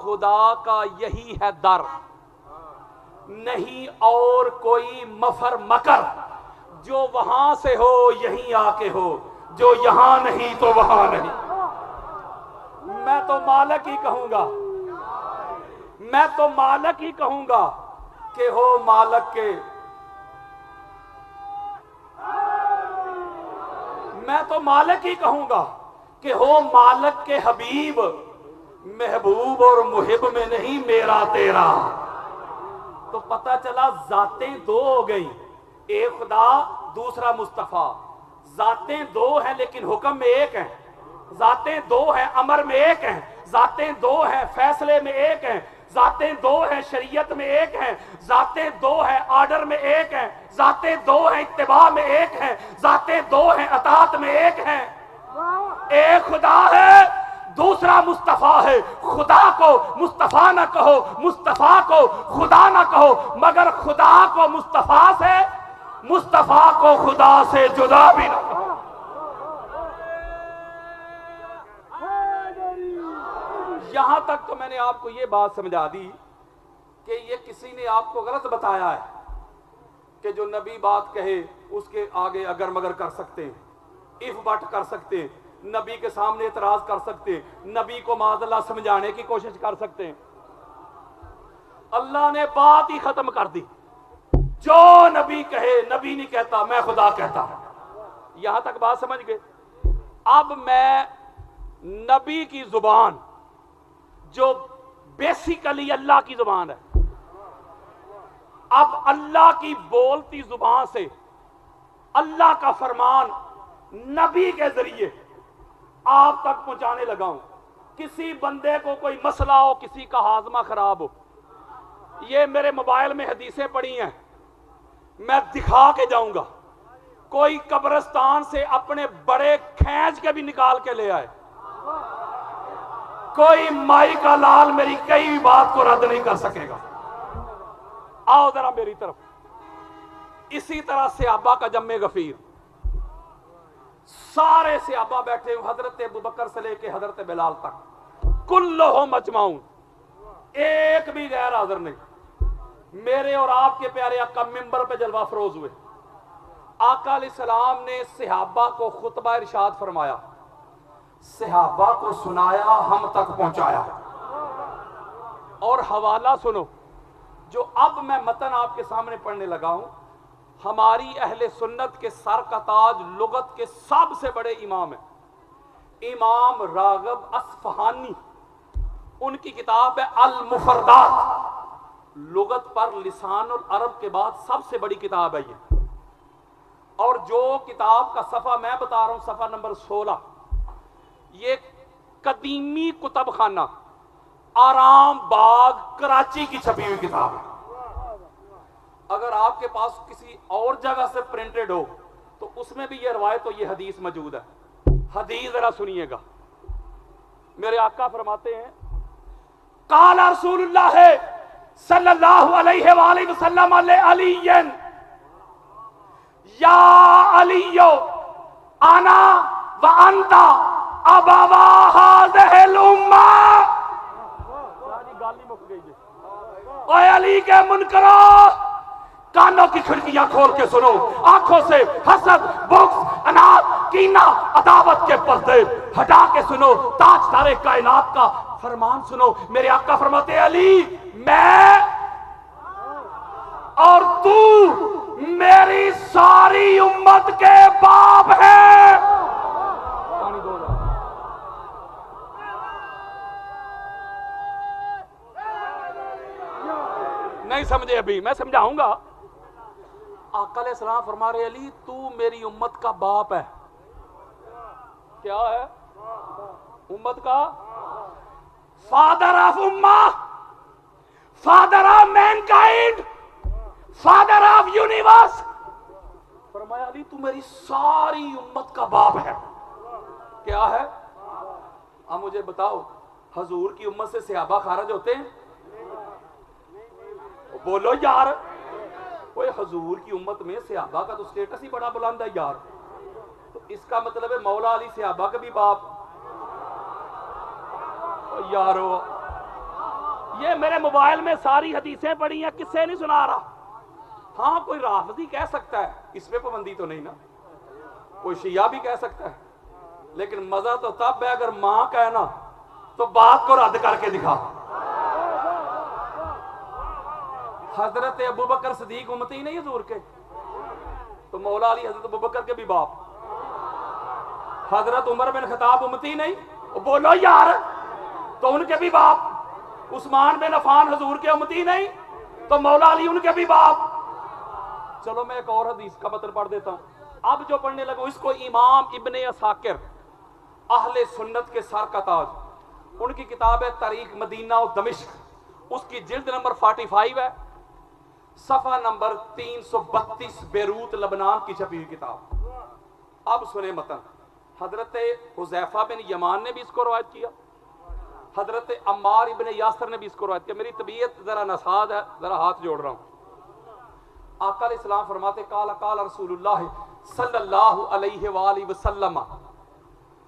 خدا کا یہی ہے در، نہیں اور کوئی مفر مکر، جو وہاں سے ہو یہیں آ کے ہو، جو یہاں نہیں تو وہاں نہیں۔ میں تو مالک ہی کہوں گا، میں تو مالک ہی کہوں گا کہ ہو مالک کے، میں تو مالک ہی کہوں گا کہ ہو مالک کے حبیب، محبوب اور محب میں نہیں میرا تیرا۔ تو پتہ چلا ذاتیں دو ہو گئی، ایک خدا دوسرا مصطفیٰ، ذاتیں دو ہیں لیکن حکم میں ایک ہیں، ذاتیں دو ہیں امر میں ایک ہیں، ذاتیں دو ہیں فیصلے میں ایک ہیں، ذاتیں دو ہیں شریعت میں ایک ہیں، ذاتیں دو ہیں آرڈر میں ایک ہیں، ذاتیں دو ہیں اتباع میں ایک ہیں، ذاتیں دو ہیں اطاعت میں ایک ہیں۔ ایک خدا ہے دوسرا مصطفیٰ ہے، خدا کو مصطفیٰ نہ کہو، مصطفیٰ کو خدا نہ کہو، مگر خدا کو مصطفیٰ سے، مصطفیٰ کو خدا سے جدا بھی نہ کہو۔ یہاں تک تو میں نے آپ کو یہ بات سمجھا دی کہ یہ کسی نے آپ کو غلط بتایا ہے کہ جو نبی بات کہے اس کے آگے اگر مگر کر سکتے ہیں، اف بٹ کر سکتے ہیں، نبی کے سامنے اعتراض کر سکتے ہیں، نبی کو معاذ اللہ سمجھانے کی کوشش کر سکتے ہیں۔ اللہ نے بات ہی ختم کر دی، جو نبی کہے، نبی نہیں کہتا میں خدا کہتا ہوں۔ یہاں تک بات سمجھ گئے؟ اب میں نبی کی زبان جو بیسیکلی اللہ کی زبان ہے، اب اللہ کی بولتی زبان سے اللہ کا فرمان نبی کے ذریعے آپ تک پہنچانے لگا ہوں۔ کسی بندے کو کوئی مسئلہ ہو، کسی کا ہاضمہ خراب ہو، یہ میرے موبائل میں حدیثیں پڑھی ہیں، میں دکھا کے جاؤں گا۔ کوئی قبرستان سے اپنے بڑے کھینچ کے بھی نکال کے لے آئے، کوئی مائی کا لال میری کئی بھی بات کو رد نہیں کر سکے گا۔ آؤ ذرا میری طرف۔ اسی طرح صحابہ کا جمع غفیر، سارے صحابہ بیٹھے ہوئے، حضرت ابوبکر سے لے کے حضرت بلال تک، کلہم اجمعون، ایک بھی غیر حاضر نہیں۔ میرے اور آپ کے پیارے آقا ممبر پہ جلوہ فروز ہوئے۔ آقا علیہ السلام نے صحابہ کو خطبہ ارشاد فرمایا، صحابہ کو سنایا، ہم تک پہنچایا۔ اور حوالہ سنو، جو اب میں متن آپ کے سامنے پڑھنے لگا ہوں، ہماری اہل سنت کے سر کا تاج، لغت کے سب سے بڑے امام ہیں، امام راغب اصفہانی، ان کی کتاب ہے المفردات، لغت پر لسان العرب کے بعد سب سے بڑی کتاب ہے یہ۔ اور جو کتاب کا صفحہ میں بتا رہا ہوں، صفحہ نمبر 16، یہ قدیمی کتب خانہ آرام باغ کراچی کی چھپی ہوئی کتاب ہے۔ اگر آپ کے پاس کسی اور جگہ سے پرنٹڈ ہو تو اس میں بھی یہ روایت و یہ حدیث موجود ہے۔ حدیث ذرا سنیے گا۔ میرے آقا فرماتے ہیں، قال رسول اللہ صلی اللہ علیہ وآلہ وسلم علی یا علی انا وانت ابوا هذه الامہ۔ گالی مک گئی ہے۔ اے علی کے منکرو، کانوں کی کھڑکیاں کھول کے سنو، آنکھوں سے حسد، بغض، اناد، کینہ، عداوت کے پردے ہٹا کے سنو، تاجدار کائنات کا فرمان سنو۔ میرے آقا فرماتے ہیں، علی میں اور تو میری ساری امت کے باپ ہیں۔ نہیں سمجھے ابھی، میں سمجھاؤں گا۔ آقا علیہ السلام فرما رہے، علی تو میری امت کا باپ ہے۔ کیا ہے؟ امت کا فادر آف امہ، father of mankind, father of universe. فرمایا علی تو میری ساری امت کا باپ ہے۔ کیا ہے؟ اب مجھے بتاؤ، حضور کی امت سے صحابہ خارج ہوتے ہیں؟ بولو یار، وہ حضور کی امت میں صحابہ کا تو سٹیٹس ہی بڑا بلند ہے یار۔ تو اس کا مطلب ہے مولا علی صحابہ کا بھی باپ یارو۔ یہ میرے موبائل میں ساری حدیثیں پڑھی ہیں، کس سے نہیں سنا رہا. ہاں کوئی رافضی کہہ سکتا ہے، اس پہ پابندی تو نہیں نا. کوئی شیعہ بھی کہہ سکتا ہے، لیکن مزہ تو تب ہے اگر ماں کہے نا تو بات کو رد کر کے دکھا. حضرت ابوبکر صدیق امتی نہیں حضور کے، تو مولا علی حضرت ابوبکر کے بھی باپ. حضرت عمر بن خطاب امتی نہیں، بولو یار، تو ان کے بھی باپ. عثمان بن عفان حضور کے امتی نہیں، تو مولا علی ان کے بھی باپ. چلو میں ایک اور حدیث کا متن پڑھ دیتا ہوں. اب جو پڑھنے لگا اس کو امام ابن عساکر اہل سنت کے سر کا تاج، ان کی کتاب ہے تاریخ مدینہ و دمشق، اس کی جلد نمبر 45 ہے، صفحہ نمبر 332، بیروت لبنان کی چھپی ہوئی کتاب. اب سنیں متن. حضرت حذیفہ بن یمان نے بھی اس کو روایت کیا، حضرت عمار ابن یاسر نے بھی اس کو روایت کیا. میری طبیعت ذرا ناساز ہے، ذرا ہاتھ جوڑ رہا ہوں. آقا علیہ السلام فرماتے قال رسول اللہ صلی اللہ علیہ وآلہ وسلم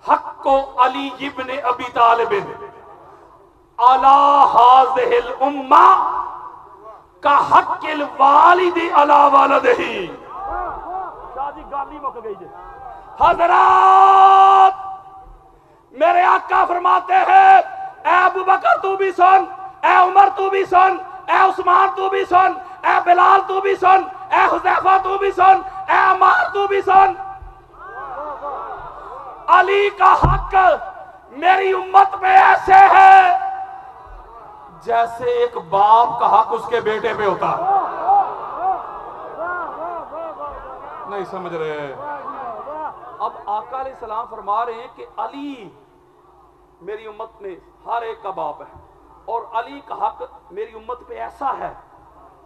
حق علی ابن ابی طالب علی هذه الامہ کا حق الوالد علی والدہ. شاہ جی گالی مک گئی جی. حضرات میرے آقا فرماتے ہیں اے ابو بکر تو بھی سن، اے عمر تو بھی سن، اے عثمان تو بھی سن، اے بلال تو بھی سن، اے حذیفہ تو بھی سن، اے عمار تو بھی سن. علی کا حق میری امت میں ایسے ہے جیسے ایک باپ کا حق اس کے بیٹے پہ ہوتا. نہیں سمجھ رہے. اب آقا علیہ السلام فرما رہے ہیں کہ علی میری امت میں ہر ایک کا باپ ہے، اور علی کا حق میری امت پہ ایسا ہے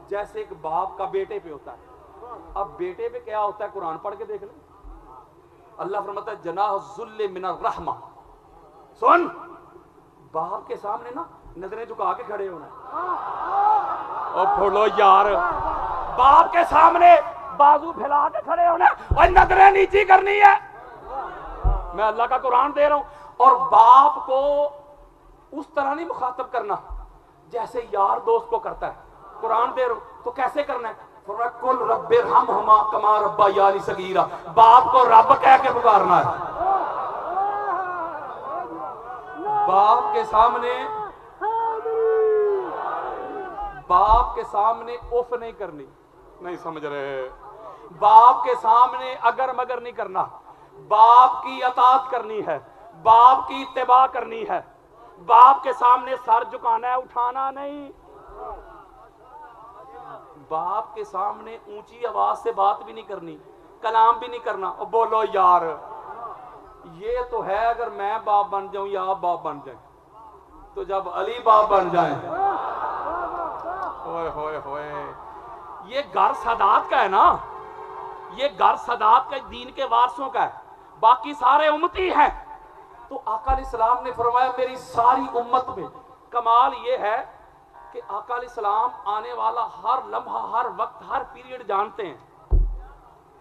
جیسے ایک باپ کا بیٹے پہ ہوتا ہے. اب بیٹے پہ کیا ہوتا ہے قرآن پڑھ کے دیکھ لیں. اللہ فرماتا ہے جناح الذل من الرحمہ. سن، باپ کے سامنے نا نظریں جھکا کے کھڑے ہونا ہے. اور پھولو یار، باپ کے سامنے بازو پھیلا کے کھڑے ہونا ہے اور نظریں نیچی کرنی ہے. میں اللہ کا قرآن دے رہا ہوں. اور باپ کو اس طرح نہیں مخاطب کرنا جیسے یار دوست کو کرتا ہے. قرآن دے رہا ہوں تو کیسے کرنا ہے؟ فرمایا کل رب ارحمہما کما ربیانی صغیرا. باپ کو رب کہہ کے پکارنا ہے. باپ کے سامنے اف نہیں کرنی. نہیں سمجھ رہے. باپ کے سامنے اگر مگر نہیں کرنا. باپ کی اطاعت کرنی ہے، باپ کی اتباع کرنی ہے. باپ کے سامنے سر جھکانا ہے، اٹھانا نہیں. باپ کے سامنے اونچی آواز سے بات بھی نہیں کرنی، کلام بھی نہیں کرنا. اور بولو یار، یہ تو ہے اگر میں باپ بن جاؤں یا آپ باپ بن جائیں. تو جب علی باپ بن جائیں، ہوئے ہوئے ہوئے، یہ گھر سادات کا ہے نا، یہ گھر سادات کا دین کے وارثوں کا ہے، باقی سارے امتی ہیں. تو آقا علیہ السلام نے فرمایا میری ساری امت میں کمال یہ ہے کہ آقا علیہ السلام آنے والا ہر لمحہ، ہر وقت، ہر پیریڈ جانتے ہیں.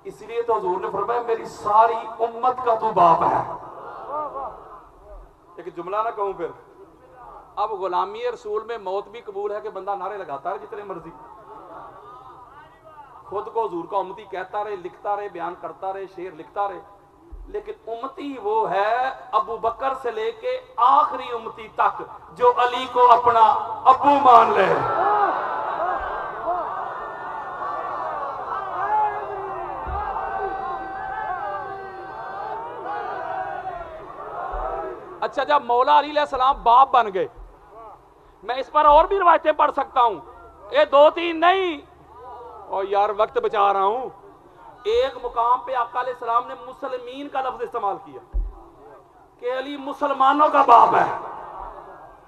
اس لیے تو حضور نے فرمایا میری ساری امت کا تو باپ ہے. ایک جملہ نہ کہوں پھر. اب غلامی رسول میں موت بھی قبول ہے کہ بندہ نعرے لگاتا رہے جتنے مرضی، خود کو حضور کا امتی کہتا رہے، لکھتا رہے، بیان کرتا رہے، شعر لکھتا رہے. لیکن امتی وہ ہے ابو بکر سے لے کے آخری امتی تک جو علی کو اپنا ابو مان لے. اچھا، جب مولا علی علیہ السلام باپ بن گئے، میں اس پر اور بھی روایتیں پڑھ سکتا ہوں، یہ 2-3 نہیں. اور یار وقت بچا رہا ہوں. ایک مقام پہ آقا علیہ السلام نے مسلمین کا لفظ استعمال کیا کہ علی مسلمانوں کا باپ ہے.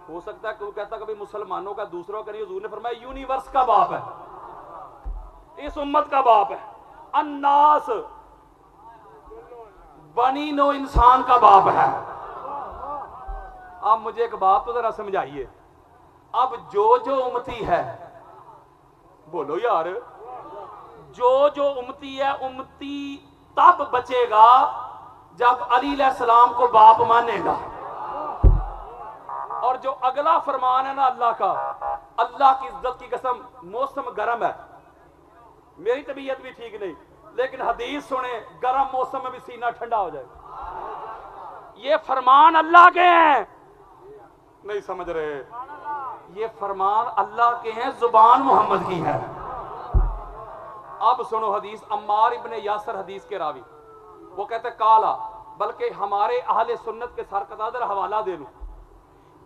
ہو سکتا ہے کہ وہ کہتا کبھی مسلمانوں کا، دوسروں کا نہیں. حضور نے فرمایا یونیورس کا باپ ہے، اس امت کا باپ ہے. الناس، بنی نو انسان کا باپ ہے. اب مجھے ایک بات تو ذرا سمجھائیے. اب جو امتی ہے، بولو یار، جو امتی ہے، امتی تب بچے گا جب علی علیہ السلام کو باپ مانے گا. اور جو اگلا فرمان ہے نا اللہ کا، اللہ کی عزت کی قسم موسم گرم ہے، میری طبیعت بھی ٹھیک نہیں، لیکن حدیث سنیں گرم موسم میں بھی سینہ ٹھنڈا ہو جائے. یہ فرمان اللہ کے ہیں، نہیں سمجھ رہے، یہ فرمان اللہ کے ہیں، زبان محمد کی ہے. اب سنو حدیث، عمار ابن یاسر حدیث کے راوی، وہ کہتے کالا، بلکہ ہمارے اہل سنت کے سرکردہ حوالہ دے لوں،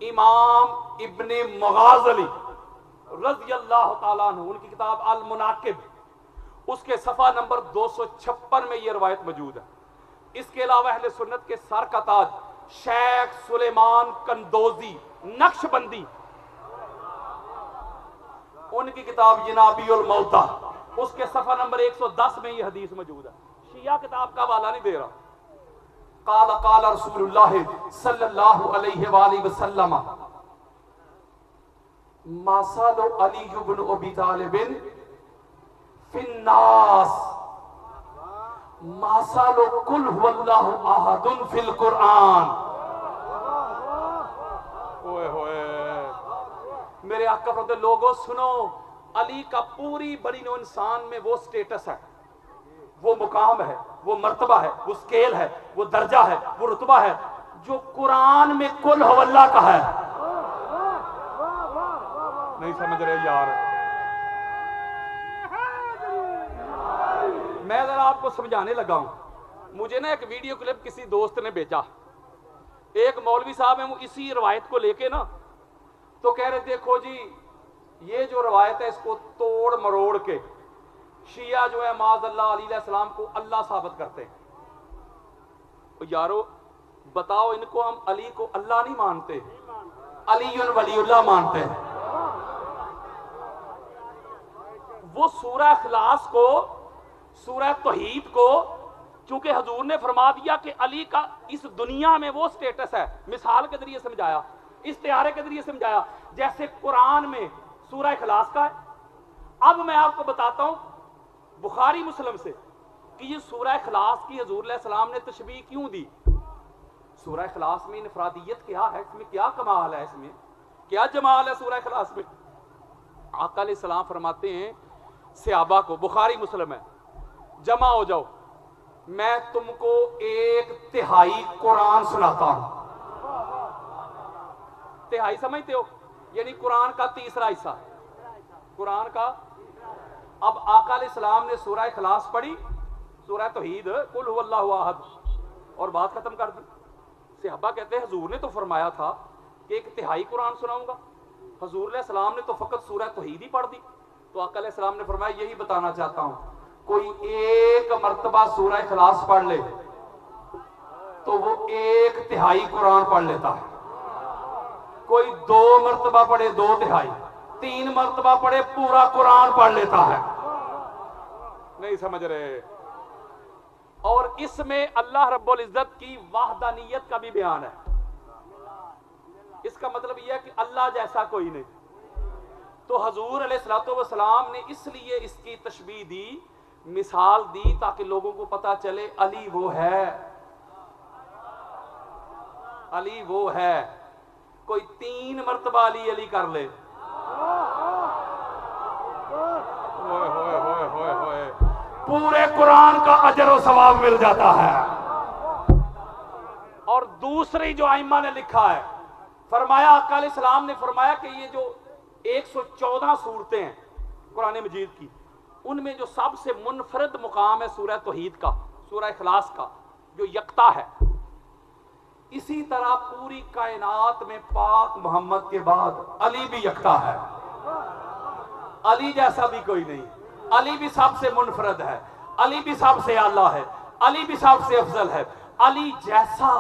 امام ابن مغازلی رضی اللہ تعالیٰ عنہ، ان کی کتاب المناقب، اس کے صفحہ نمبر 256 میں یہ روایت موجود ہے. اس کے علاوہ اہل سنت کے سر کا تاج شیخ سلیمان کندوزی نقش بندی، ان کی کتاب جنابی الموتا، اس کے صفحہ نمبر 110 میں یہ حدیث موجود ہے. شیعہ کتاب کا حوالہ نہیں دے رہا. قال قال رسول اللہ صلی اللہ علیہ وآلہ وسلم ما سال علی بن ابی طالب فی الناس ما سال قل هو اللہ احد فی القرآن. اوئے ہوئے میرے آقا فرماتے لوگوں سنو، علی کا پوری بڑی نو انسان میں وہ سٹیٹس ہے، وہ مقام ہے، وہ مرتبہ ہے، وہ سکیل ہے، وہ درجہ ہے، وہ رتبہ ہے جو قرآن میں قل ہو اللہ کا ہے. نہیں سمجھ رہے یار، میں ذرا آپ کو سمجھانے لگا ہوں. مجھے نا ایک ویڈیو کلپ کسی دوست نے بھیجا، ایک مولوی صاحب ہیں، وہ اسی روایت کو لے کے نا تو کہہ رہے دیکھو جی یہ جو روایت ہے اس کو توڑ مروڑ کے شیعہ جو ہے معاذ اللہ علی علیہ السلام کو اللہ ثابت کرتے ہیں. یارو بتاؤ، ان کو ہم علی کو اللہ نہیں مانتے، علی ولی اللہ مانتے ہیں. وہ سورہ اخلاص کو، سورہ توحید کو، چونکہ حضور نے فرما دیا کہ علی کا اس دنیا میں وہ سٹیٹس ہے، مثال کے ذریعے سمجھایا، استعارے کے ذریعے سمجھایا جیسے قرآن میں سورہ اخلاص کا ہے. اب میں آپ کو بتاتا ہوں بخاری مسلم سے کہ یہ سورہ اخلاص کی حضور علیہ السلام نے تشبیہ کیوں دی. سورہ اخلاص میں انفرادیت کیا ہے، اس میں کیا کمال ہے، اس میں کیا جمال ہے سورہ اخلاص میں. آقا علیہ السلام فرماتے ہیں صحابہ کو، بخاری مسلم ہے، جمع ہو جاؤ، میں تم کو 1/3 قرآن سناتا ہوں. تہائی سمجھتے ہو؟ یعنی قرآن کا تیسرا حصہ، قرآن کا. اب آقا علیہ السلام نے سورہ اخلاص پڑھی، سورہ توحید قل هو اللہ احد، اور بات ختم کر دی. صحابہ کہتے ہیں حضور نے تو فرمایا تھا کہ 1/3 قرآن سناؤں گا، حضور علیہ السلام نے تو فقط سورہ توحید ہی پڑھ دی. تو آقا علیہ السلام نے فرمایا یہی بتانا چاہتا ہوں، کوئی ایک مرتبہ سورہ اخلاص پڑھ لے تو وہ 1/3 قرآن پڑھ لیتا ہے. کوئی 2 مرتبہ پڑھے 2/3، 3 مرتبہ پڑھے پورا قرآن پڑھ لیتا ہے. نہیں سمجھ رہے. اور اس میں اللہ رب العزت کی وحدانیت کا بھی بیان ہے. اس کا مطلب یہ ہے کہ اللہ جیسا کوئی نہیں. تو حضور علیہ السلام نے اس لیے اس کی تشبیہ دی، مثال دی، تاکہ لوگوں کو پتا چلے علی وہ ہے، علی وہ ہے. کوئی 3 مرتبہ علی علی کر لے، پورے قرآن کا اجر و ثواب مل جاتا ہے. اور دوسری جو ائمہ نے لکھا ہے، فرمایا آقا علیہ السلام نے فرمایا کہ یہ جو 114 صورتیں ہیں قرآن مجید کی، ان میں جو سب سے منفرد مقام ہے سورہ توحید کا، سورہ اخلاص کا، جو یکتا ہے. اسی طرح پوری کائنات میں پاک محمد کے بعد علی بھی یکتا ہے. علی جیسا بھی کوئی نہیں، علی بھی سب سے منفرد ہے، علی بھی سب سے اعلیٰ ہے، علی بھی سب سے افضل ہے. علی جیسا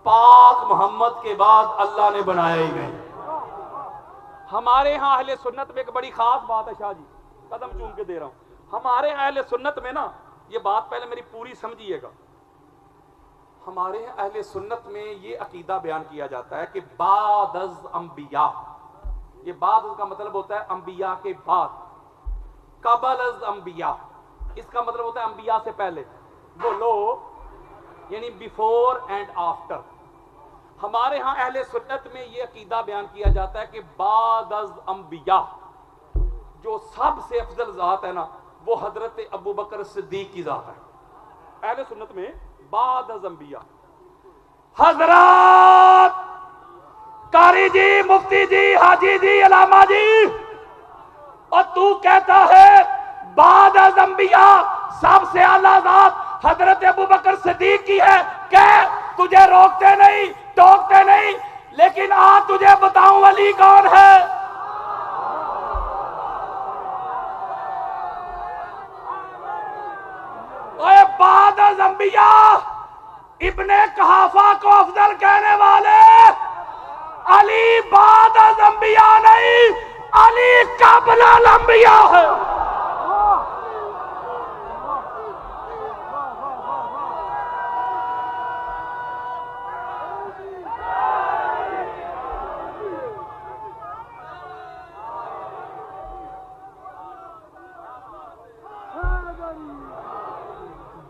پاک محمد کے بعد اللہ نے بنایا ہی نہیں. ہمارے ہاں اہل سنت میں ایک بڑی خاص بات ہے، شاہ جی قدم چوم کے دے رہا ہوں، ہمارے اہل سنت میں نا، یہ بات پہلے میری پوری سمجھیے گا، ہمارے اہل سنت میں یہ عقیدہ بیان کیا جاتا ہے کہ بعد از انبیاء، یہ بعد از کا مطلب ہوتا ہے انبیاء کے بعد، قبل از انبیاء اس کا مطلب ہوتا ہے انبیاء سے پہلے. بولو یعنی بیفور اینڈ آفٹر. ہمارے ہاں اہل سنت میں یہ عقیدہ بیان کیا جاتا ہے کہ بعد از انبیاء جو سب سے افضل ذات ہے نا وہ حضرت ابو بکر صدیق کی ذات ہے اہل سنت میں بعد از انبیاء. حضرات قاری جی، مفتی جی، حاجی جی، علامہ جی، اور تو کہتا ہے بعد از انبیاء سب سے اعلیٰ ذات حضرت ابو بکر صدیق کی ہے. کہ تجھے روکتے نہیں، ٹوکتے نہیں، لیکن آج تجھے بتاؤں ولی کون ہے. اے بعد از انبیاء ابن قحافہ کو افضل کہنے والے علی بعد از انبیاء نہیں، علی قبل الانبیاء ہے.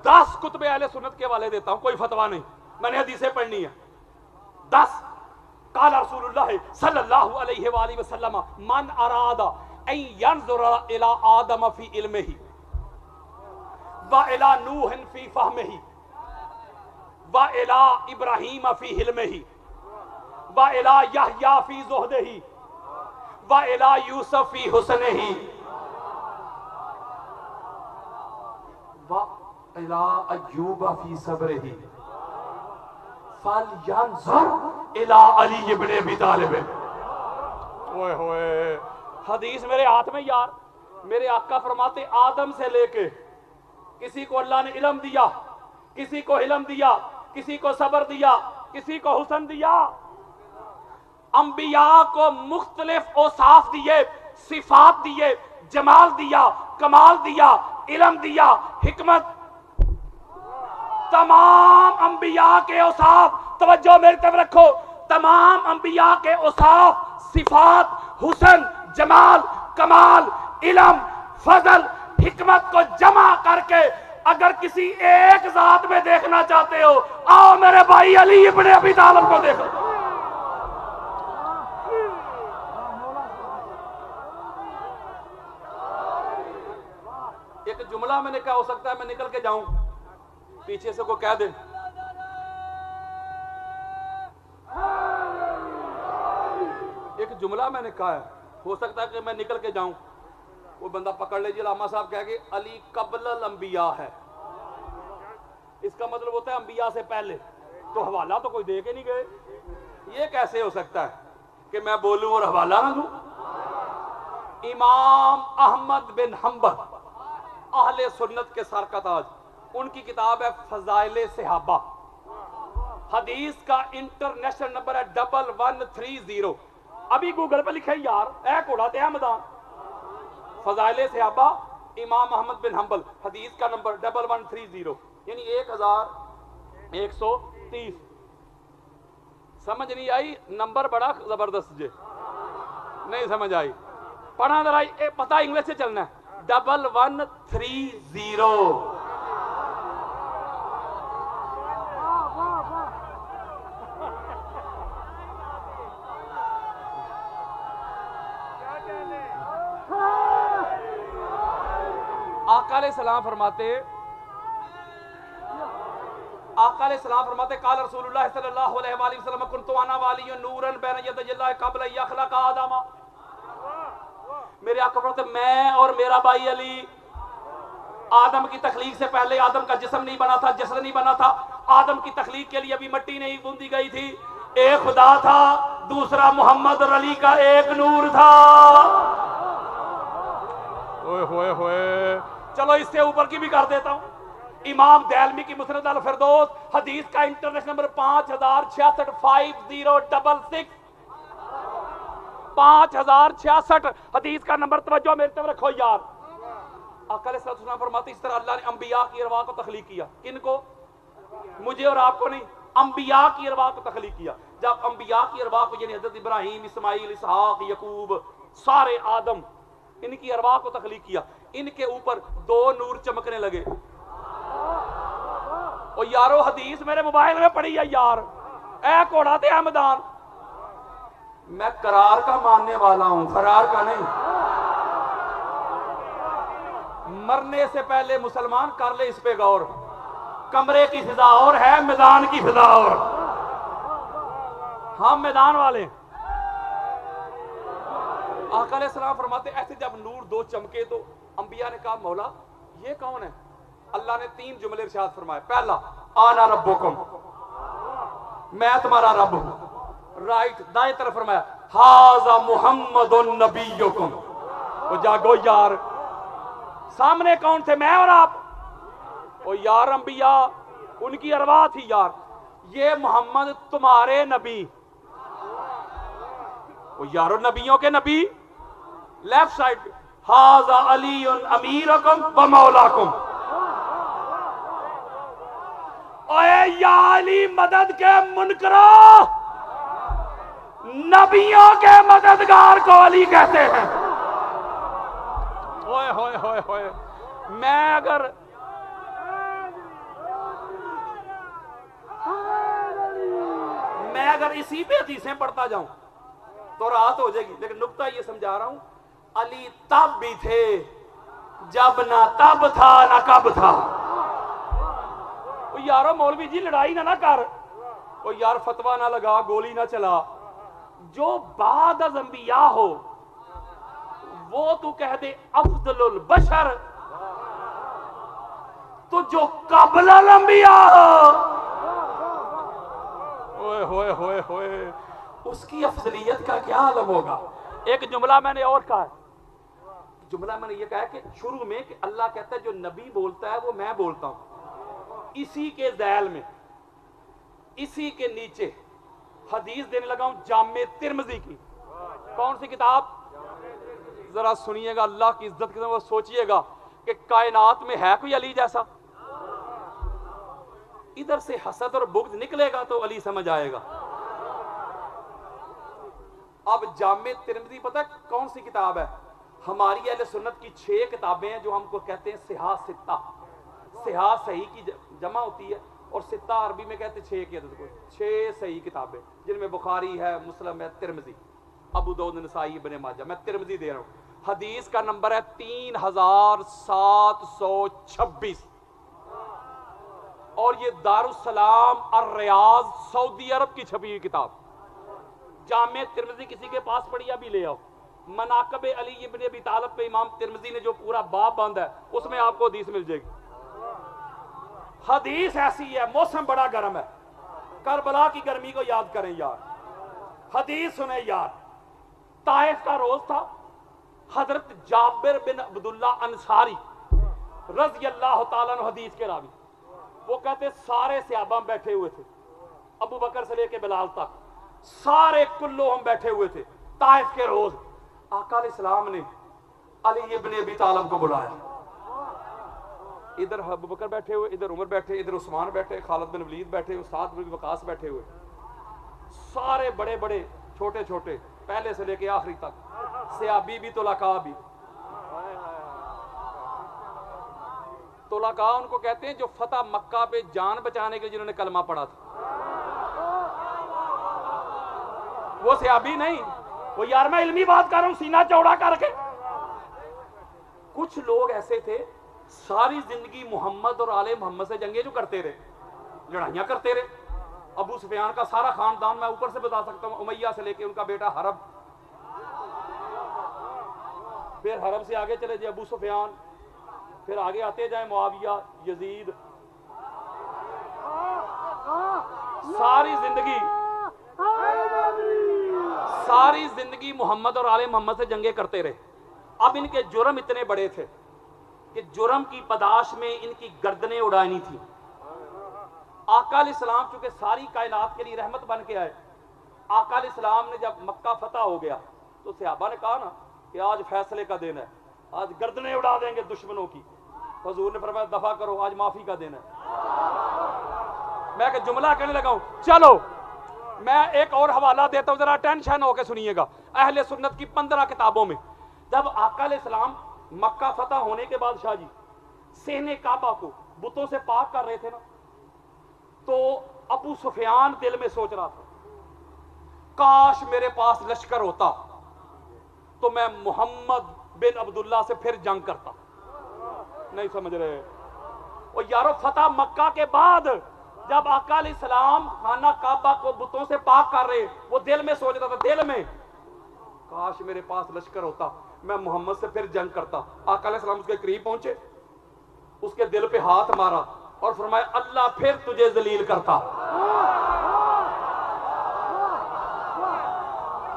10 کتب اہل سنت کے حوالے دیتا ہوں، کوئی فتویٰ نہیں، میں نے حدیثیں پڑھنی ہے. 10 قال رسول اللہ صلی اللہ علیہ وآلہ وسلم من اراد ان ينظر الى آدم فی علمہ وَإِلَى نُوحٍ فِي فَهْمِهِ وَإِلَى إِبْرَاهِيمَ فِي حِلْمِهِ وَإِلَى يَحْيَى فِي زُهْدِهِ وَإِلَى يُوسُف فِي حُسْنِهِ وَإِلَى أَيُّوبَ فِي صَبْرِهِ فَلْيَنْظُرْ إِلَى عَلِيِّ بْنِ أَبِي طَالِبٍ. اوئے ہوئے حدیث میرے ہاتھ میں یار. میرے آقا فرماتے آدم سے لے کے کسی کو اللہ نے علم دیا، کسی کو علم دیا، کسی کو صبر دیا، کسی کو حسن دیا. انبیاء کو مختلف اوصاف دیے، صفات دیے، جمال دیا، کمال دیا، علم دیا، حکمت. تمام انبیاء کے اوصاف، توجہ میری طرف رکھو، تمام انبیاء کے اوصاف، صفات، حسن، جمال، کمال، علم، فضل، حکمت کو جمع کر کے اگر کسی ایک ذات میں دیکھنا چاہتے ہو، آؤ میرے بھائی علی ابن ابی طالب کو دیکھو. ایک جملہ میں نے کہا، ہو سکتا ہے میں نکل کے جاؤں، پیچھے سے کوئی کہہ دے. ایک جملہ میں نے کہا ہے، ہو سکتا ہے کہ میں نکل کے جاؤں، وہ بندہ پکڑ لے جی علامہ صاحب کہہ گئے علی قبل الانبیاء ہے. اس کا مطلب ہوتا ہے انبیاء سے پہلے. تو حوالہ تو کوئی دے کے نہیں گئے. یہ کیسے ہو سکتا ہے کہ میں بولوں اور حوالہ نہ دوں؟ امام احمد بن حنبل اہل سنت کے سر کا تاج، ان کی کتاب ہے فضائل صحابہ. حدیث کا انٹرنیشنل نمبر ہے 1130. ابھی گوگل پہ لکھے یار، اے کوڑا تے احمدان. فضائل صحابہ امام احمد بن حنبل، حدیث کا نمبر 1130، یعنی 1130. سمجھ نہیں آئی؟ نمبر بڑا زبردست جے، نہیں سمجھ آئی؟ پڑھا ذرا، پتہ انگلش سے چلنا ہے. 1130. آقا علیہ السلام فرماتے قال رسول اللہ صلی اللہ علیہ وآلہ وسلم کنت انا والی نورا بین یدی اللہ قبل ان یخلق آدم. میرے آقا فرماتے میں اور میرا بھائی علی آدم کی تخلیق سے پہلے، آدم کا جسم نہیں بنا تھا، جسد نہیں بنا تھا، آدم کی تخلیق کے لیے ابھی مٹی نہیں گوندی گئی تھی. ایک خدا تھا، دوسرا محمد اور علی کا ایک نور تھا. اوئے ہوئے ہوئے. چلو اس سے اوپر کی بھی کر دیتا ہوں. امام دہلوی کی مسند الفردوس، حدیث کا انٹرنیشنل نمبر 5066 5066 5066 حدیث کا نمبر. توجہ میری طرف رکھو یار. آقا علیہ السلام فرماتے اس طرح اللہ نے انبیاء کی ارواح کو تخلیق کیا. کن کو؟ مجھے اور آپ کو نہیں، انبیاء کی ارواح کو تخلیق کیا. جب انبیاء کی ارواح کو، یعنی حضرت ابراہیم، اسماعیل، اسحاق، یعقوب، سارے آدم، ان کی ارواح کو تخلیق کیا، ان کے اوپر 2 نور چمکنے لگے. اور یارو حدیث میرے موبائل میں پڑی ہے یار، اے گھوڑا تے اے میدان. میں قرار کا ماننے والا ہوں، فرار کا نہیں. مرنے سے پہلے مسلمان کر لے اس پہ غور. کمرے کی فضا اور ہے، میدان کی فضا اور. ہم میدان والے. آقا علیہ السلام فرماتے ایسے جب نور دو چمکے تو انبیاء نے کہا مولا یہ کون ہے؟ اللہ نے 3 جملے ارشاد فرمائے. پہلا آنا ربکم، میں تمہارا رب ہوں. رائٹ دائیں طرف فرمایا ھذا محمد نبیکم. وہ جاگو یار، سامنے کون تھے؟ میں اور آپ. وہ یار انبیاء ان کی ارواح تھی یار. یہ محمد تمہارے نبی. وہ یارو نبیوں کے نبی. لیفٹ سائڈ ھذا علی امیرکم و مولاکم. اے یا علی مدد کے منکرو، نبیوں کے مددگار کو علی کہتے ہیں. ہوئے ہوئے ہوئے ہوئے. میں اگر اسی پہ حدیثیں پڑھتا جاؤں تو رات ہو جائے گی، لیکن نقطہ یہ سمجھا رہا ہوں علی تب بھی تھے جب نہ تب تھا نہ کب تھا. وہ یارو مولوی جی لڑائی نہ کر، وہ یار فتویٰ نہ لگا، گولی نہ چلا. جو بعد از انبیاء ہو وہ تو کہہ دے افضل البشر، تو جو قبل الانبیاء ہو ہوئے ہوئے ہوئے ہوئے اس کی افضلیت کا کیا عالم ہوگا. ایک جملہ میں نے اور کہا ہے. جملہ میں نے یہ کہا کہ شروع میں کہ اللہ کہتا ہے جو نبی بولتا ہے وہ میں بولتا ہوں. اسی کے ذیل میں، اسی کے نیچے حدیث دینے لگا ہوں جامع ترمذی کی. کون سی کتاب؟ ذرا سنیے گا اللہ کی عزت کے ساتھ سوچئے گا کہ کائنات میں ہے کوئی علی جیسا؟ ادھر سے حسد اور بغض نکلے گا تو علی سمجھ آئے گا. اب جامع ترمذی پتہ کون سی کتاب ہے؟ ہماری اہل سنت کی 6 کتابیں ہیں جو ہم کو کہتے ہیں صحاح ستہ. صحاح صحیح کی جمع ہوتی ہے اور ستہ عربی میں کہتے ہیں 6 کی عدد کو. 6 صحیح کتابیں جن میں بخاری ہے، مسلم ہے، ترمذی، ابو داؤد، نسائی، ابن ماجہ. میں ترمذی دے رہا ہوں. حدیث کا نمبر ہے 3726 اور یہ دارالسلام الریاض سعودی عرب کی چھپی ہوئی کتاب. جامع ترمذی کسی کے پاس پڑھی ابھی لے آؤ. مناقب علی ابن ابی طالب پہ امام ترمذی نے جو پورا باب باندھا ہے اس میں آپ کو حدیث مل جائے گی. حدیث ایسی ہے. موسم بڑا گرم ہے، کربلا کی گرمی کو یاد کریں یار. حدیث سنیں یار. طائف کا روز تھا. حضرت جابر بن عبداللہ انصاری رضی اللہ تعالیٰ عنہ حدیث کے راوی، وہ کہتے سارے صحابہ بیٹھے ہوئے تھے، ابو بکر سے لے کے بلال تک سارے کلو ہم بیٹھے ہوئے تھے. طائف کے روز آقا علیہ السلام نے علی ابن ابی طالب کو بلایا. ادھر ابو بکر بیٹھے ہوئے، ادھر عمر بیٹھے، ادھر عثمان بیٹھے، خالد بن ولید بیٹھے، سعد بن وقاص بیٹھے ہوئے. سارے بڑے بڑے، چھوٹے چھوٹے، پہلے سے لے کے آخری تک، صحابی بھی طلقاء بھی. طلقاء ان کو کہتے ہیں جو فتح مکہ پہ جان بچانے کے جنہوں نے کلمہ پڑھا تھا. وہ صحابی نہیں. وہ یار میں علمی بات کر رہا ہوں سینہ چوڑا کر کے. کچھ لوگ ایسے تھے ساری زندگی محمد اور آل محمد سے جنگیں جو کرتے رہے، لڑائیاں کرتے رہے. ابو سفیان کا سارا خاندان میں اوپر سے بتا سکتا ہوں، امیہ سے لے کے ان کا بیٹا حرب، پھر حرب سے آگے چلے جائے ابو سفیان، پھر آگے آتے جائیں معاویہ، یزید. ساری زندگی محمد اور آل محمد سے جنگیں کرتے رہے. اب ان کے جرم اتنے بڑے تھے کہ جرم کی پداش میں ان کی گردنیں اڑانی تھی. آقا علیہ السلام چونکہ ساری کائنات کے لیے رحمت بن کے آئے، آقا علیہ السلام نے جب مکہ فتح ہو گیا تو صحابہ نے کہا نا کہ آج فیصلے کا دن ہے، آج گردنیں اڑا دیں گے دشمنوں کی. حضور نے فرمایا دفع کرو، آج معافی کا دن ہے. میں کہ جملہ کہنے لگا ہوں. چلو میں ایک اور حوالہ دیتا ہوں، ذرا ٹینشن ہو کے سنیے گا. اہل سنت کی 15 کتابوں میں جب آقا علیہ السلام مکہ فتح ہونے کے بعد شاہ جی صحن کعبہ کو بتوں سے پاک کر رہے تھے نا، تو ابو سفیان دل میں سوچ رہا تھا کاش میرے پاس لشکر ہوتا تو میں محمد بن عبداللہ سے پھر جنگ کرتا. نہیں سمجھ رہے؟ اور یارو فتح مکہ کے بعد جب آقا علیہ السلام خانہ کعبہ کو بتوں سے پاک کر رہے, وہ دل میں سوچ رہا تھا, دل میں کاش میرے پاس لشکر ہوتا میں محمد سے پھر جنگ کرتا. آقا علیہ السلام اس کے قریب پہنچے, اس کے دل پہ ہاتھ مارا اور فرمایا اللہ پھر تجھے ذلیل کرتا.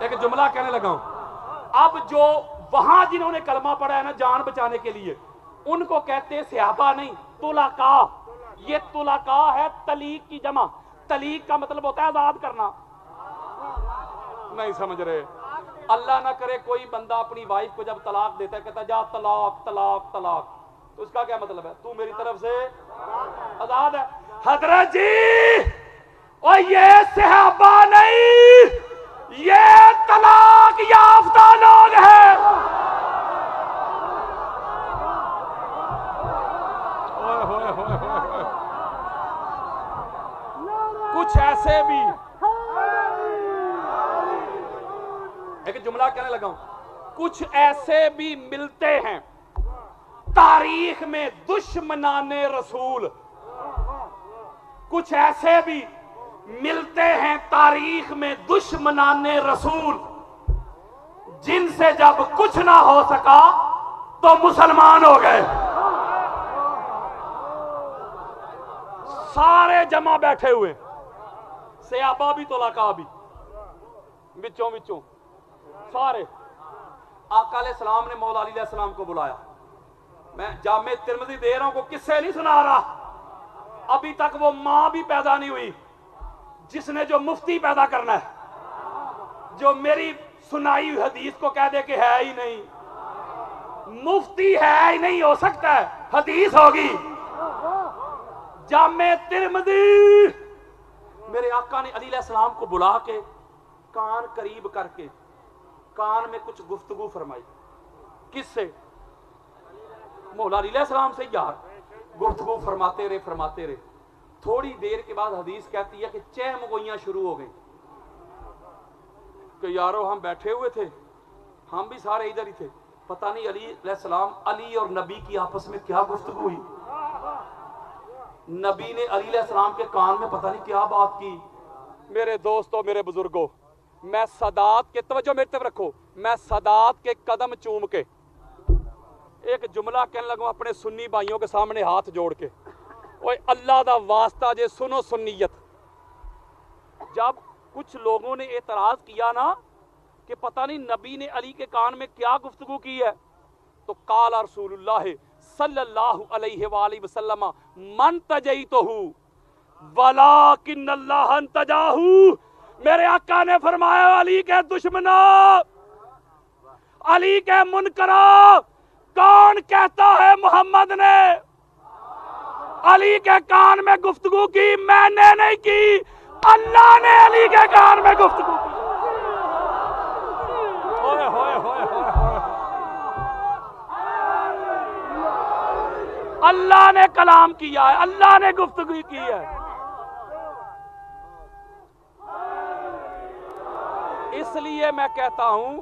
ایک جملہ کہنے لگا ہوں, اب جو وہاں جنہوں نے کلمہ پڑھا ہے نا جان بچانے کے لیے, ان کو کہتے ہیں صحابہ نہیں, طلقاء. یہ طلقاء ہے طلیق کی جمع. طلیق کا مطلب ہوتا ہے آزاد کرنا. نہیں سمجھ رہے؟ اللہ نہ کرے کوئی بندہ اپنی وائف کو جب طلاق دیتا ہے کہتا ہے جا طلاق طلاق طلاق, تو اس کا کیا مطلب ہے؟ تو میری طرف سے آزاد ہے. حضرت جی اور یہ صحابہ نہیں, یہ طلاق یافتہ لوگ ہیں. کچھ ایسے بھی, ایک جملہ کہنے لگا ہوں, کچھ ایسے بھی ملتے ہیں تاریخ میں دشمنان رسول. کچھ ایسے بھی ملتے ہیں تاریخ میں دشمنان رسول جن سے جب کچھ نہ ہو سکا تو مسلمان ہو گئے. سارے جمع بیٹھے ہوئے, صحابہ بھی طلقاء بھی, بچوں سارے. آقا علیہ السلام نے مولا علی علیہ السلام کو بلایا. میں جامع ترمذی دے رہا ہوں, کو کس سے نہیں سنا رہا. ابھی تک وہ ماں بھی پیدا نہیں ہوئی جس نے جو مفتی پیدا کرنا ہے, جو میری سنائی ہوئی حدیث کو کہہ دے کہ ہے ہی نہیں. مفتی ہے ہی نہیں, ہو سکتا ہے حدیث ہوگی. جامع ترمذی, میرے آقا نے علی علیہ السلام کو بلا کے کان قریب کر کے کان میں کچھ گفتگو فرمائی. کس سے؟ مولا علی علیہ السلام سے. یار گفتگو فرماتے رہے. تھوڑی دیر کے بعد حدیث کہتی ہے کہ چہم گوئیاں شروع ہو گئیں کہ یارو ہم بیٹھے ہوئے تھے, ہم بھی سارے ادھر ہی تھے, پتہ نہیں علی علیہ السلام, علی اور نبی کی آپس میں کیا گفتگو ہوئی. نبی نے علی علیہ السلام کے کان میں پتہ نہیں کیا بات کی. میرے دوستو, میرے بزرگوں, میں سادات کے, توجہ میری طرف رکھو, میں سادات کے قدم چوم کے ایک جملہ کہنے لگوں اپنے سنی بھائیوں کے سامنے ہاتھ جوڑ کے, اوے اللہ دا واسطہ جے سنو سنیت. جب کچھ لوگوں نے اعتراض کیا نا کہ پتہ نہیں نبی نے علی کے کان میں کیا گفتگو کی ہے, تو قال رسول اللہ صلی اللہ علیہ وآلہ وسلم من تجیتہ ولیکن اللہ انتجاہ. میرے آقا نے فرمایا علی کے دشمنوں, علی کے منکروں, کون کہتا ہے محمد نے علی کے کان میں گفتگو کی؟ میں نے نہیں کی, اللہ نے علی کے کان میں گفتگو کی. اللہ نے کلام کیا ہے, اللہ نے گفتگو کی ہے. اس لیے میں کہتا ہوں